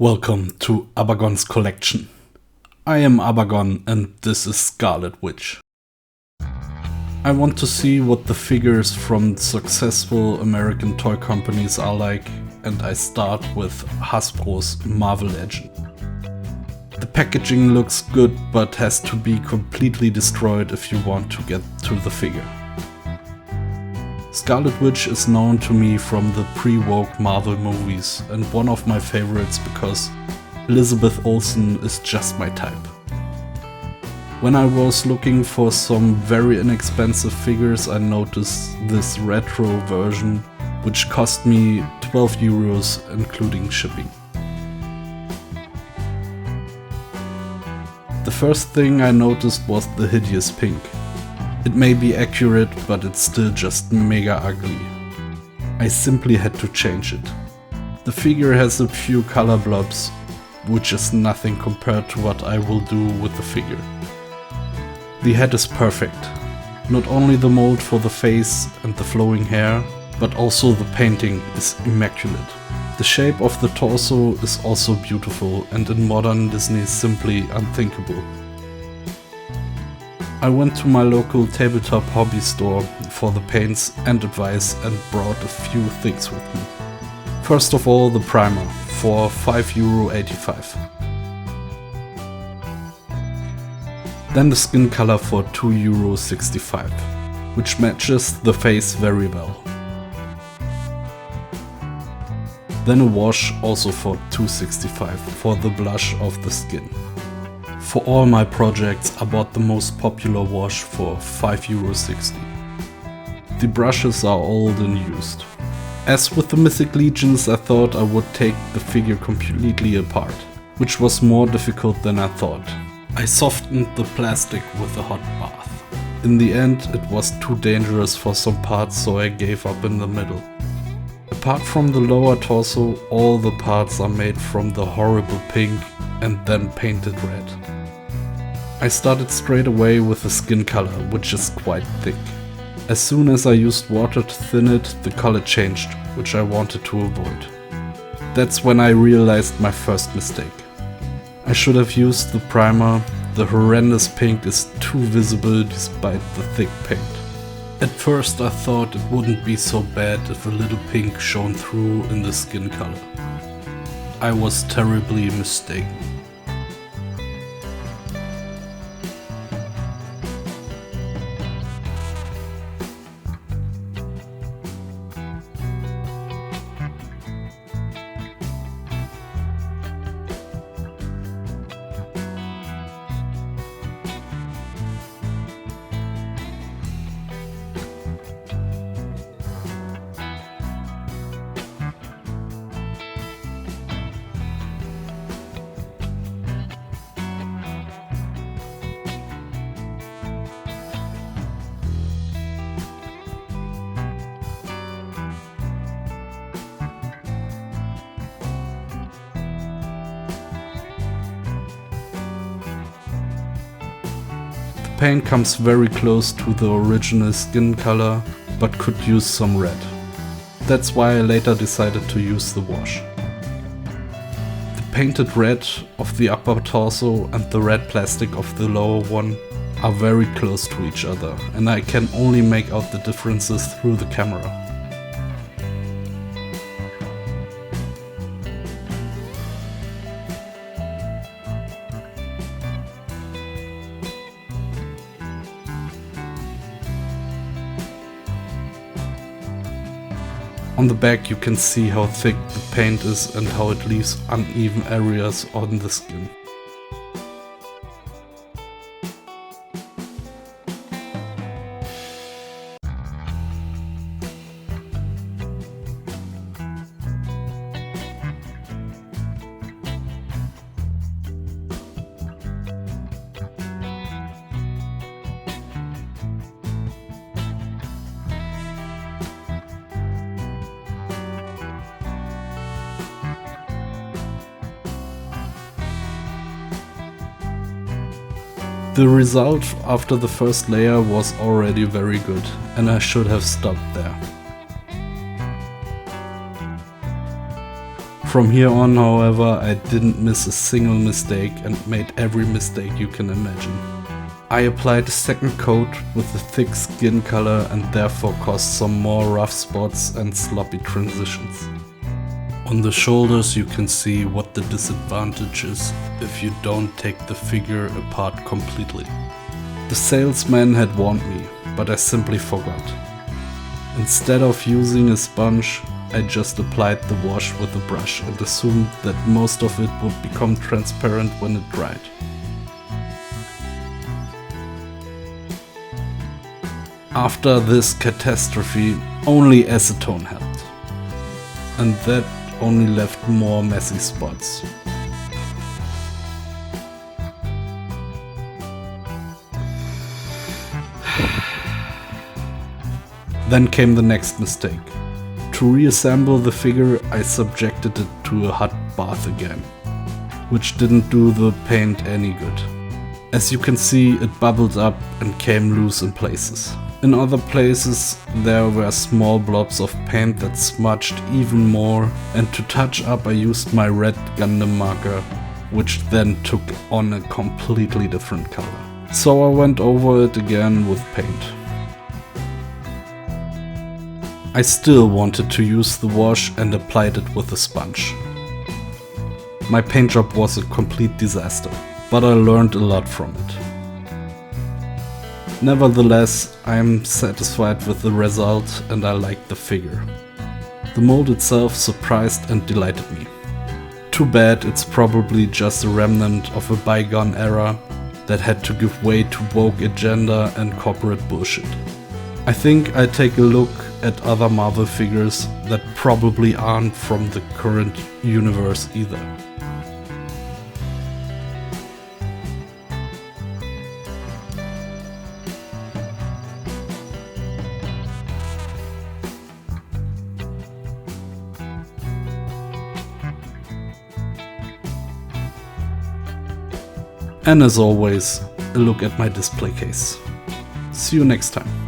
Welcome to Abagon's collection. I am Abagon and this is Scarlet Witch. I want to see what the figures from successful American toy companies are like, and I start with Hasbro's Marvel Legend. The packaging looks good but has to be completely destroyed if you want to get to the figure. Scarlet Witch is known to me from the pre-woke Marvel movies and one of my favorites because Elizabeth Olsen is just my type. When I was looking for some very inexpensive figures, I noticed this retro version, which cost me 12 euros including shipping. The first thing I noticed was the hideous pink. It may be accurate, but it's still just mega ugly. I simply had to change it. The figure has a few color blobs, which is nothing compared to what I will do with the figure. The head is perfect. Not only the mold for the face and the flowing hair, but also the painting is immaculate. The shape of the torso is also beautiful and in modern Disney simply unthinkable. I went to my local tabletop hobby store for the paints and advice and brought a few things with me. First of all, the primer for €5.85. Then the skin color for €2.65, which matches the face very well. Then a wash also for €2.65 for the blush of the skin. For all my projects I bought the most popular wash for €5.60. The brushes are old and used. As with the Mythic Legions, I thought I would take the figure completely apart, which was more difficult than I thought. I softened the plastic with a hot bath. In the end it was too dangerous for some parts, so I gave up in the middle. Apart from the lower torso, all the parts are made from the horrible pink and then painted red. I started straight away with the skin color, which is quite thick. As soon as I used water to thin it, the color changed, which I wanted to avoid. That's when I realized my first mistake. I should have used the primer. The horrendous pink is too visible despite the thick paint. At first I thought it wouldn't be so bad if a little pink shone through in the skin color. I was terribly mistaken. The paint comes very close to the original skin color, but could use some red. That's why I later decided to use the wash. The painted red of the upper torso and the red plastic of the lower one are very close to each other, and I can only make out the differences through the camera. On the back you can see how thick the paint is and how it leaves uneven areas on the skin. The result after the first layer was already very good, and I should have stopped there. From here on, however, I didn't miss a single mistake and made every mistake you can imagine. I applied a second coat with a thick skin color and therefore caused some more rough spots and sloppy transitions. On the shoulders you can see what the disadvantage is if you don't take the figure apart completely. The salesman had warned me, but I simply forgot. Instead of using a sponge, I just applied the wash with a brush and assumed that most of it would become transparent when it dried. After this catastrophe, only acetone helped. And that only left more messy spots. Then came the next mistake. To reassemble the figure, I subjected it to a hot bath again, which didn't do the paint any good. As you can see, it bubbled up and came loose in places. In other places, there were small blobs of paint that smudged even more, and to touch up I used my red Gundam marker, which then took on a completely different color. So I went over it again with paint. I still wanted to use the wash and applied it with a sponge. My paint job was a complete disaster, but I learned a lot from it. Nevertheless, I am satisfied with the result and I like the figure. The mold itself surprised and delighted me. Too bad it's probably just a remnant of a bygone era that had to give way to woke agenda and corporate bullshit. I think I take a look at other Marvel figures that probably aren't from the current universe either. And as always, a look at my display case. See you next time.